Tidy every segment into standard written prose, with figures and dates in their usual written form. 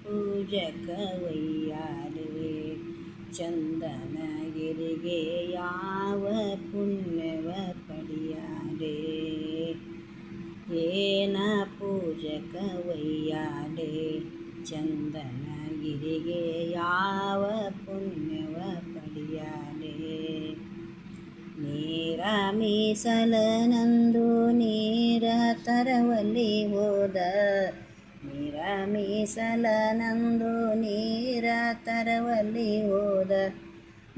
ಪೂಜಕ ವೈಯಾಲೆ ಚಂದನಗಿರಿಗೆ ಯಾವ ಪುಣ್ಯವ ಪಡೆಯಾಲೆ ಏನ ಪೂಜಕ ವೈಯಾಲೆ ಚಂದನಗಿರಿಗೆ ಯಾವ ಪುಣ್ಯವ ಪಡೆಯಾಲೆ ನೀರ ಮೀಸಲನಂದು ನೀರ ತರವಲ್ಲಿ ಹೋದ ನೀರ ಮೀಸಲನಂದು ನೀರ ತರವಲ್ಲಿ ಹೋದ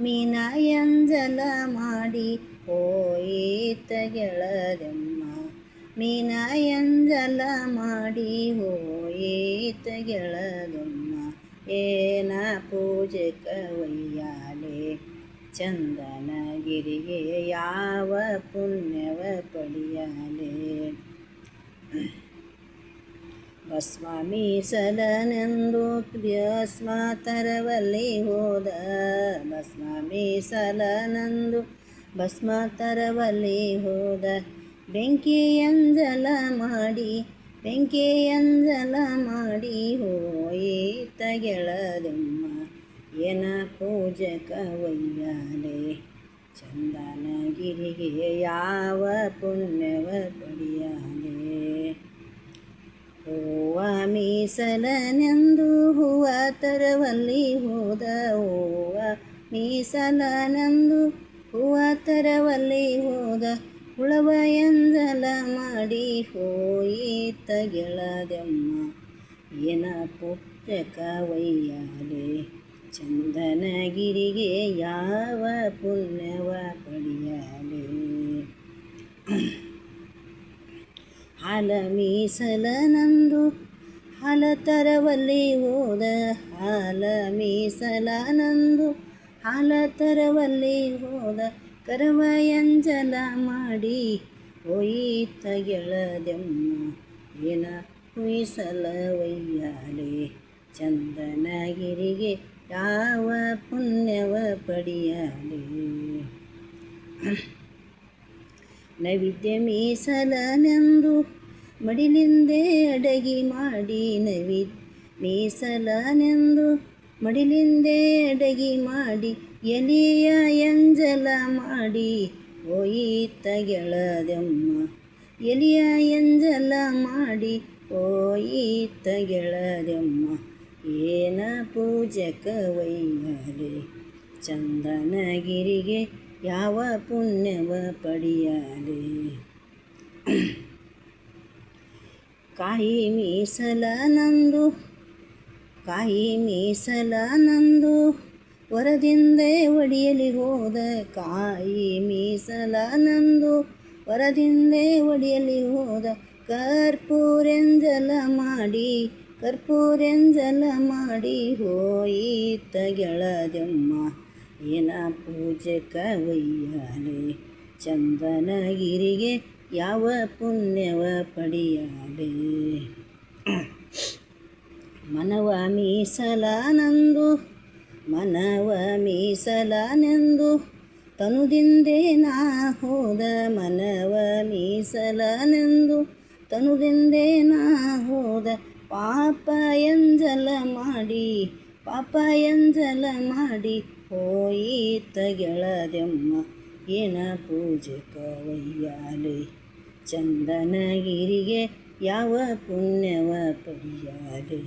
ಮೀನಯಂಜಲ ಮಾಡಿ ಹೋಯಿತ ಗೆಳದಮ್ಮ ಮೀನಯಂಜಲ ಮಾಡಿ ಹೋಯಿತ ಗೆಳದಮ್ಮ ಏನ ಪೂಜಕ ವೈಯಾಲೆ ಚಂದನಗಿರಿಗೆ ಯಾವ ಪುಣ್ಯವ ಪಡೆಯಲೆ ಭಸ್ಮ ಮೀಸಲನೆಂದು ಭಸ್ಮ ತರವಲ್ಲಿ ಹೋದ ಭಸ್ಮ ಮೀಸಲನೆಂದು ಭಸ್ಮ ತರವಲ್ಲಿ ಹೋದ ಬೆಂಕಿಯಂಜಲ ಮಾಡಿ ಹೋಯಿತ ಗೆಳದಮ್ಮ ಏನ ಪೂಜಕ ವೈಯಾಲೆ ಚಂದನಗಿರಿಗೆ ಯಾವ ಪುಣ್ಯವ ಪಡೆಯಲೆ ಹೂವ ಮೀಸಲನೆಂದು ಹೂವ ತರವಲ್ಲಿ ಹೋದ ಹೂವ ಮೀಸಲನೆಂದು ಹೂವ ತರವಲ್ಲಿ ಹೋದ ಹುಳವಯಂಜಲ ಮಾಡಿ ಹೋಯಿತ ಗೆಳದಮ್ಮ ಏನ ಪೂಜಕ ವೈಯಾಲೆ ಚಂದನಗಿರಿಗೆ ಯಾವ ಪುಣ್ಯವ ಪಡೆಯಲೆ ಹಾಲ ಮೀಸಲನಂದು ಹಾಲ ತರವಲ್ಲಿ ಹೋದ ಹಾಲ ಮೀಸಲನಂದು ಹಾಲ ತರವಲ್ಲಿ ಹೋದ ಕರವಯಂಜಲ ಮಾಡಿ ಹೋಯಿತ ಗೆಳದಮ್ಮ ಏನ ಮೀಸಲ ವೈಯಾಲೆ ಚಂದನಗಿರಿಗೆ ಯಾವ ಪುಣ್ಯವ ಪಡೆಯಲೆ ನೈವೇದ್ಯ ಮೀಸಲನೆಂದು ಮಡಿಲಿಂದೆ ಅಡಗಿ ಮಾಡಿ ಮೀಸಲನೆಂದು ಮಡಿಲಿಂದೆ ಅಡಗಿ ಮಾಡಿ ಎಲಿಯ ಎಂಜಲ ಮಾಡಿ ಹೋಯಿತ ಗೆಳದಮ್ಮ ಎಲಿಯ ಎಂಜಲ ಮಾಡಿ ಹೋಯಿತ ಗೆಳದಮ್ಮ ಏನ ಪೂಜಕ ವೈಯಾಲೆ ಚಂದನಗಿರಿಗೆ ಯಾವ ಪುಣ್ಯವ ಪಡೆಯಲೆ ಕಾಯಿ ಮೀಸಲನಂದು ವರದಿಂದೆ ಒಡೆಯಲಿ ಹೋದ ಕಾಯಿ ಮೀಸಲನಂದು ವರದಿಂದೆ ಒಡೆಯಲಿ ಹೋದ ಕರ್ಪೂರೆಂಜಲ ಮಾಡಿ ಹೋಯಿತ ಗೆಳದಮ್ಮ ಏನ ಪೂಜಕ ವೈಯಾಲೆ ಚಂದನಗಿರಿಗೆ ಯಾವ ಪುಣ್ಯವ ಪಡೆಯಲೆ ಮನವ ಮೀಸಲನೆಂದು ತನುದಿಂದೆ ನಾ ಹೋದ ಮನವ ಮೀಸಲನೆಂದು ತನುದಿಂದೆ ನಾ ಹೋದ ಪಾಪಯಂಜಲ ಮಾಡಿ ಹೋಯಿತ ಗೆಳದಮ್ಮ ಏನ ಪೂಜಕ ವೈಯಾಲೆ ಚಂದನಗಿರಿಗೆ ಯಾವ ಪುಣ್ಯವ ಪಡೆಯಲೆ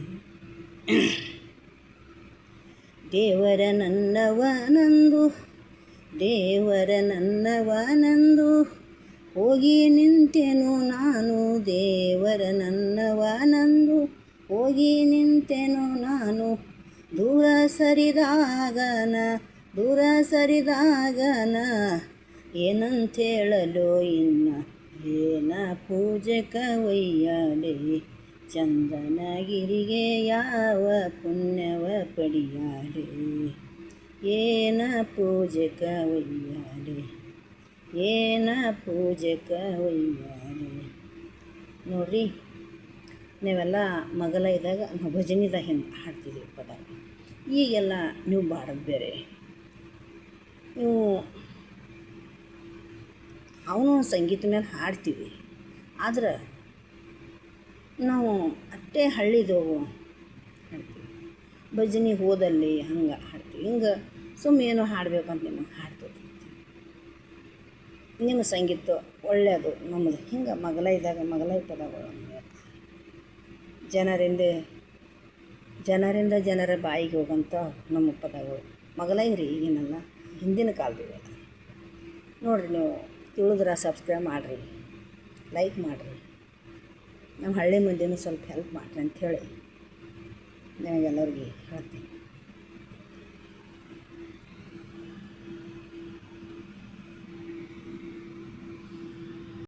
ದೇವರ ನನ್ನವನಂದು ಹೋಗಿ ನಿಂತೆನು ನಾನು ದೇವರ ನನ್ನವನಂದು ಹೋಗಿ ನಿಂತೆನು ನಾನು ದೂರ ಸರಿದಾಗನ ಏನಂತೇಳಲು ಇನ್ನ ಏನ ಪೂಜಕ ವೈಯಾಲೆ ಚಂದನಗಿರಿಗೆ ಯಾವ ಪುಣ್ಯವ ಪಡೆಯಲೆ ಏನ ಪೂಜಕ ವೈಯಾಲೆ ನೋಡ್ರಿ, ನೀವೆಲ್ಲ ಮಗಲ ಇದ್ದಾಗ ಭಜನಿದಾಗ ಹಿಂಗೆ ಹಾಡ್ತಿದ್ವಿ ಪದ. ಈಗೆಲ್ಲ ನೀವು ಬಾಡೋದು ಬೇರೆ. ನೀವು ಅವನು ಸಂಗೀತ ಮೇಲೆ ಹಾಡ್ತೀವಿ, ಆದ್ರೆ ನಾವು ಅಷ್ಟೇ ಹಳ್ಳಿದವು ಹಾಡ್ತೀವಿ. ಭಜನೆ ಹೋದಲ್ಲಿ ಹಂಗೆ ಹಾಡ್ತೀವಿ. ಹಿಂಗೆ ಏನೋ ಹಾಡಬೇಕಂತ ನಿಮಗೆ ಹಾಡ್ತೀವಿ. ನಿಮ್ಮ ಸಂಗೀತ ಒಳ್ಳೆಯದು ನಮ್ಮದು. ಹಿಂಗೆ ಮಗಲೈದಾಗ ಮಗಲೈ ಪದಗಳು ಜನರಿಂದ ಜನರ ಬಾಯಿಗೆ ಹೋಗೋಂಥ ನಮ್ಮ ಪದಗಳು ಮಗಲೈ ರೀ. ಈಗಿನಲ್ಲ, ಹಿಂದಿನ ಕಾಲದಿವೆ. ನೋಡಿರಿ, ನೀವು ತಿಳಿದ್ರೆ ಸಬ್ಸ್ಕ್ರೈಬ್ ಮಾಡಿರಿ, ಲೈಕ್ ಮಾಡಿರಿ, ನಮ್ಮ ಹಳ್ಳಿ ಮಂದಿನೂ ಸ್ವಲ್ಪ ಹೆಲ್ಪ್ ಮಾಡಿರಿ ಅಂಥೇಳಿ ನಿಮಗೆಲ್ಲರಿಗೆ ಹೇಳ್ತೀನಿ.